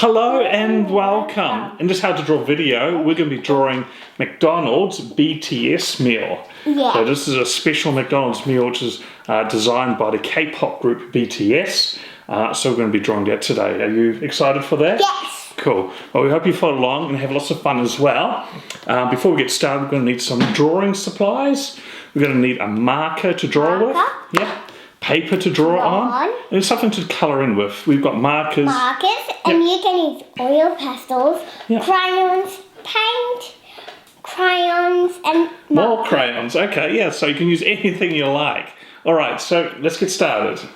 Hello and welcome. In this How to Draw video, we're going to be drawing McDonald's BTS meal. Yeah. So this is a special McDonald's meal which is designed by the K-pop group BTS. So we're going to be drawing that today. Are you excited for that? Yes. Cool. Well, we hope you follow along and have lots of fun as well. Before we get started, we're going to need some drawing supplies. We're going to need a marker to draw with. Yeah. Paper to draw on, and something to colour in with. We've got markers. And you can use oil pastels, crayons, paint, crayons, and more crayons. Okay, yeah, so you can use anything you like. Alright, so let's get started.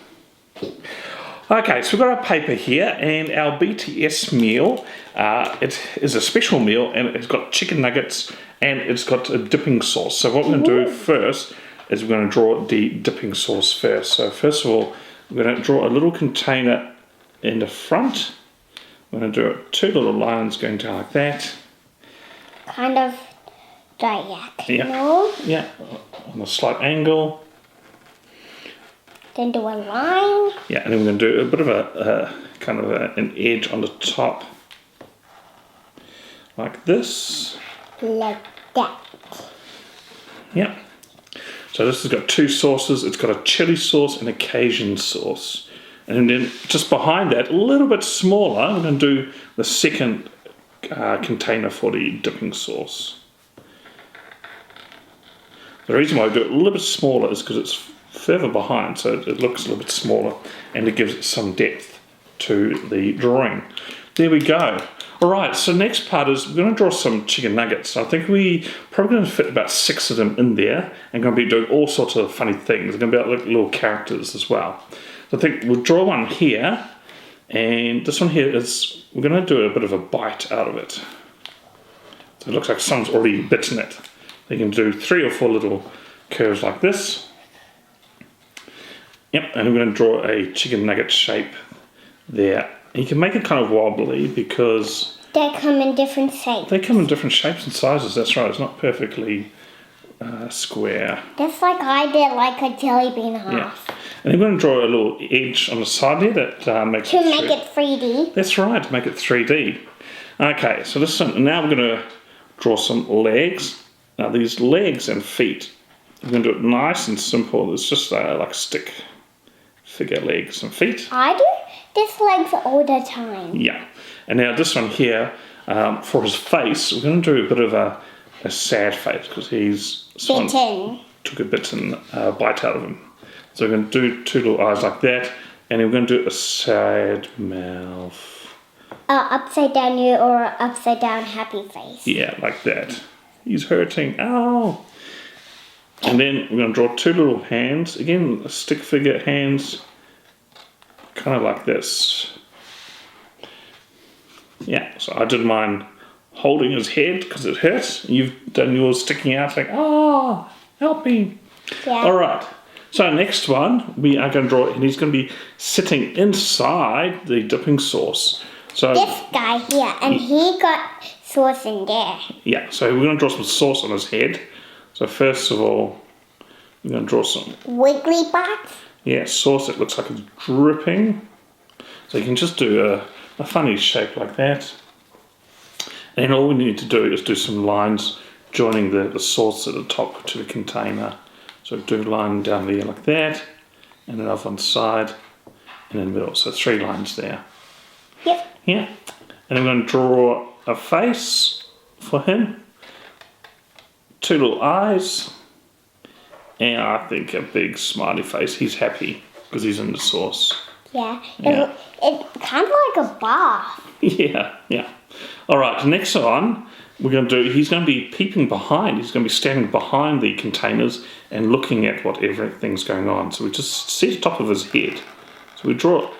Okay, so we've got our paper here, and our BTS meal, it is a special meal, and it's got chicken nuggets, and it's got a dipping sauce. So what we're going to do first is we're going to draw the dipping sauce first. So first of all, we're going to draw a little container in the front. We're going to do two little lines going down like that. Kind of diagonal. Yeah, on a slight angle. Then do a line. Yeah, and then we're going to do a bit of a kind of an edge on the top. Like this. Like that. Yeah. So this has got two sauces. It's got a chili sauce and a Cajun sauce. And then just behind that, a little bit smaller, we're going to do the second container for the dipping sauce. The reason why I do it a little bit smaller is because it's further behind, so it looks a little bit smaller and it gives it some depth to the drawing. There we go. Alright, so next part is we're going to draw some chicken nuggets. I think we probably going to fit about 6 of them in there and going to be doing all sorts of funny things. They're going to be like little characters as well. So I think we'll draw one here, and this one here is, we're going to do a bit of a bite out of it. So it looks like someone's already bitten it. So you can do 3 or 4 little curves like this. Yep, and we're going to draw a chicken nugget shape there. And you can make it kind of wobbly because they come in different shapes. They come in different shapes and sizes, that's right. It's not perfectly square. Just like I did, like a jelly bean half. Yeah. And I'm going to draw a little edge on the side here that makes it... To make it 3D. That's right, to make it 3D. Okay, so this one, now we're going to draw some legs. Now these legs and feet, we're going to do it nice and simple. It's just like stick figure legs and feet. I do this legs all the time. Yeah. And now this one here, for his face, we're going to do a bit of a sad face because he's... Bitten. Took a bitten bite out of him. So we're going to do 2 little eyes like that, and then we're going to do a sad mouth. Upside down you or upside down happy face. Yeah, like that. He's hurting. Ow! And then we're going to draw 2 little hands. Again, stick figure hands. Kind of like this. Yeah, so I did mine holding his head because it hurts. You've done yours sticking out like, oh, help me. Yeah. Alright, so next one, we are going to draw, and he's going to be sitting inside the dipping sauce. So this guy here, and he got sauce in there. Yeah, so we're going to draw some sauce on his head. So first of all, we're going to draw some... Wiggly parts? Yeah, sauce that looks like it's dripping. So you can just do a funny shape like that. And then all we need to do is do some lines joining the sauce at the top to the container. So do a line down there like that, and then up on the side, and in the middle. So 3 lines there. Yep. Yeah. And I'm going to draw a face for him. 2 little eyes. And I think a big smiley face. He's happy because he's in the sauce. Yeah. It's kind of like a bath. Yeah. Alright, next one we're going to do, he's going to be peeping behind. He's going to be standing behind the containers and looking at what everything's going on. So we just see the top of his head. So we draw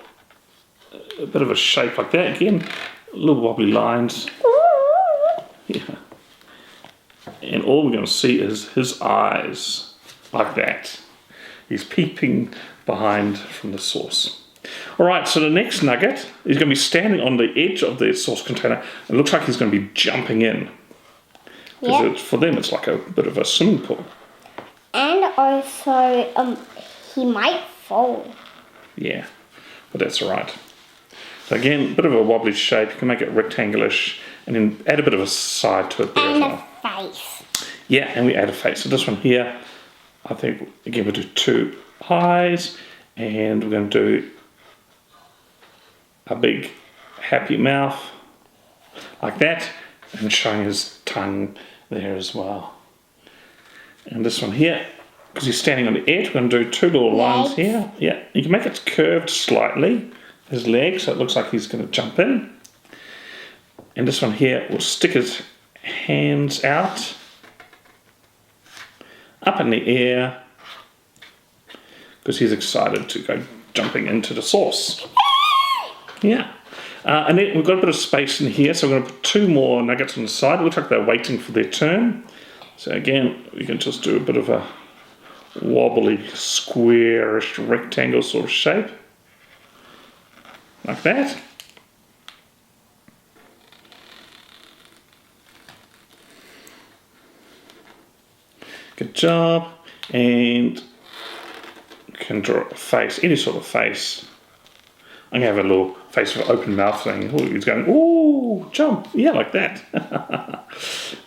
a bit of a shape like that. Again, little wobbly lines. Yeah. And all we're going to see is his eyes. Like that. He's peeping behind from the sauce. Alright, so the next nugget is going to be standing on the edge of the sauce container. It looks like he's going to be jumping in. Because for them it's like a bit of a swimming pool. And also, he might fall. Yeah, but that's alright. So again, a bit of a wobbly shape. You can make it rectangular-ish and then add a bit of a side to it there as And well. a face. Yeah, and we add a face. So this one here, I think, again, we'll do 2 eyes, and we're going to do a big happy mouth, like that, and showing his tongue there as well. And this one here, because he's standing on the edge, we're going to do 2 little lines here. Yeah, you can make it curved slightly, his legs, so it looks like he's going to jump in. And this one here will stick his hands out, up in the air, because he's excited to go jumping into the sauce. Yeah. And then we've got a bit of space in here, so we're going to put 2 more nuggets on the side. It looks like they're waiting for their turn. So again, we can just do a bit of a wobbly, squarish, rectangle sort of shape. Like that. Good job. And you can draw a face, any sort of face. I'm going to have a little face with an open mouth saying, oh, he's going, ooh, jump. Yeah, like that.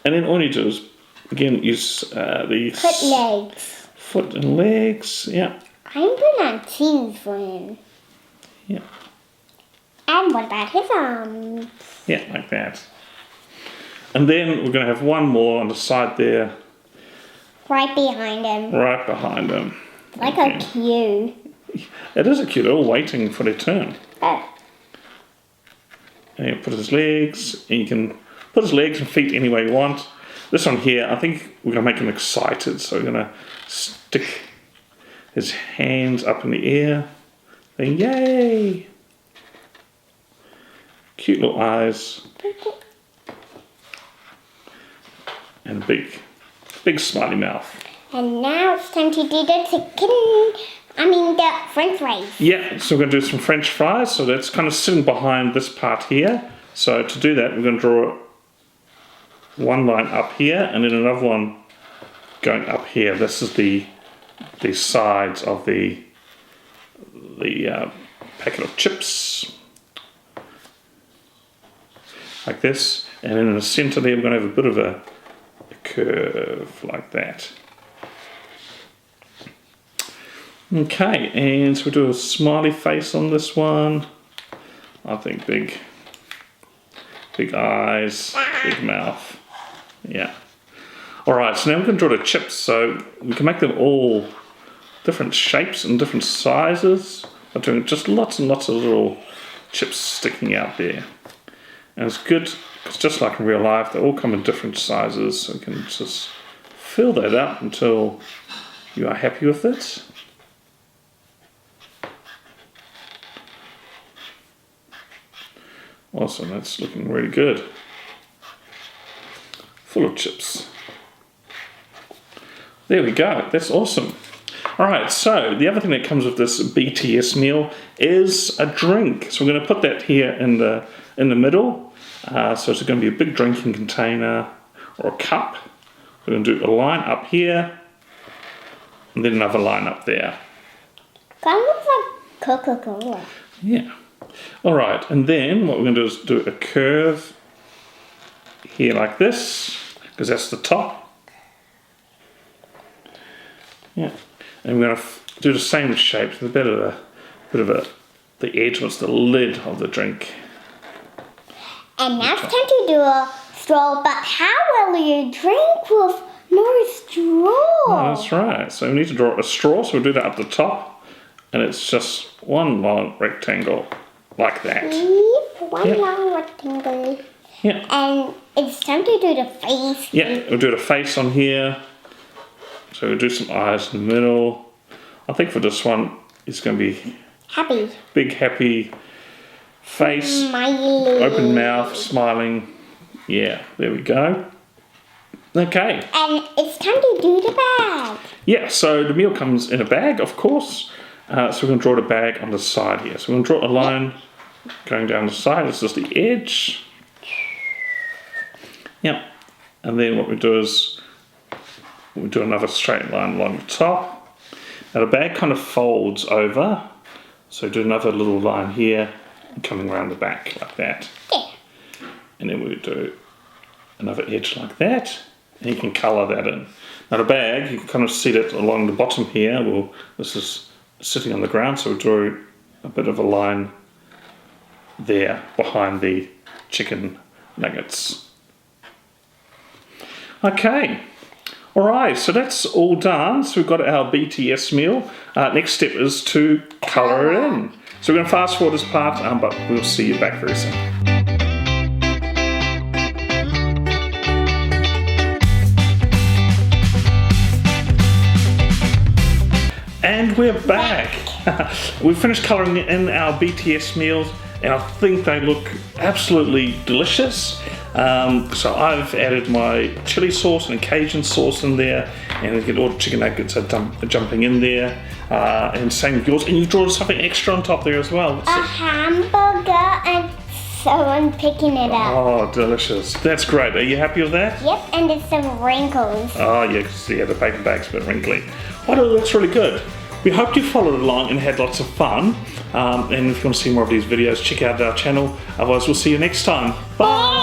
And then all you do is, again, use the Legs. foot and legs. Yeah. I'm gonna cheese for him. Yeah. And what about his arms? Yeah, like that. And then we're going to have 1 more on the side there. Right behind him. Right behind him. Like a queue. It is a cute, they're all waiting for their turn. Oh. And you put his legs, and you can put his legs and feet any way you want. This one here, I think we're going to make him excited, so we're going to stick his hands up in the air. Saying, yay! Cute little eyes. And a big smiley mouth. And now it's time to do the the french fries. Yeah, so we're going to do some French fries. So that's kind of sitting behind this part here. So to do that, we're going to draw 1 line up here and then another one going up here. This is the sides of the packet of chips. Like this. And then in the center there, we're going to have a bit of a curve like that. Okay, and so we'll do a smiley face on this one. I think big eyes, big mouth. Yeah. Alright, so now we're going to draw the chips. So we can make them all different shapes and different sizes. I'm doing just lots and lots of little chips sticking out there. And it's good, because just like in real life, they all come in different sizes. So you can just fill that up until you are happy with it. Awesome, that's looking really good. Full of chips. There we go, that's awesome. Alright, so the other thing that comes with this BTS meal is a drink. So we're going to put that here in the middle. So it's going to be a big drinking container or a cup. We're going to do a line up here and then another line up there. Kind of looks like Coca-Cola. Yeah. Alright, and then what we're going to do is do a curve here like this, because that's the top. Yeah. And we're going to do the same shape, so a bit of the edge was the lid of the drink. And now it's time to do a straw, but how will you drink with no straw? Oh, that's right. So we need to draw a straw, so we'll do that up the top, and it's just 1 long rectangle like that. One long rectangle. Yeah. And it's time to do the face. Yeah, we'll do the face on here. So we'll do some eyes in the middle. I think for this one, it's going to be Happy. big, happy face, Smiley. open mouth, smiling. Yeah, there we go. Okay. And it's time to do the bag. Yeah, so the meal comes in a bag, of course. So we're going to draw the bag on the side here. So we're going to draw a line going down the side. This is the edge. Yep. And then what we do is we'll do another straight line along the top. Now the bag kind of folds over. So do another little line here coming around the back like that. Yeah. And then we do another edge like that, and you can colour that in. Now the bag, you can kind of see that along the bottom here. Well, this is sitting on the ground, so we drew a bit of a line there behind the chicken nuggets. Okay, alright, so that's all done. So we've got our BTS meal. Next step is to colour it in. So we're going to fast forward this part, but we'll see you back very soon. And we're back. We've finished colouring in our BTS meals, and I think they look absolutely delicious. So I've added my chili sauce and Cajun sauce in there, and you get all the chicken nuggets are jumping in there. And same with yours, and you've drawn something extra on top there as well. A hamburger and someone picking it up. Oh, delicious. That's great. Are you happy with that? Yep, and there's some wrinkles. Oh, yeah, because the paper bag's a bit wrinkly. Oh, that's really good. We hope you followed along and had lots of fun. And if you want to see more of these videos, check out our channel. Otherwise, we'll see you next time. Bye!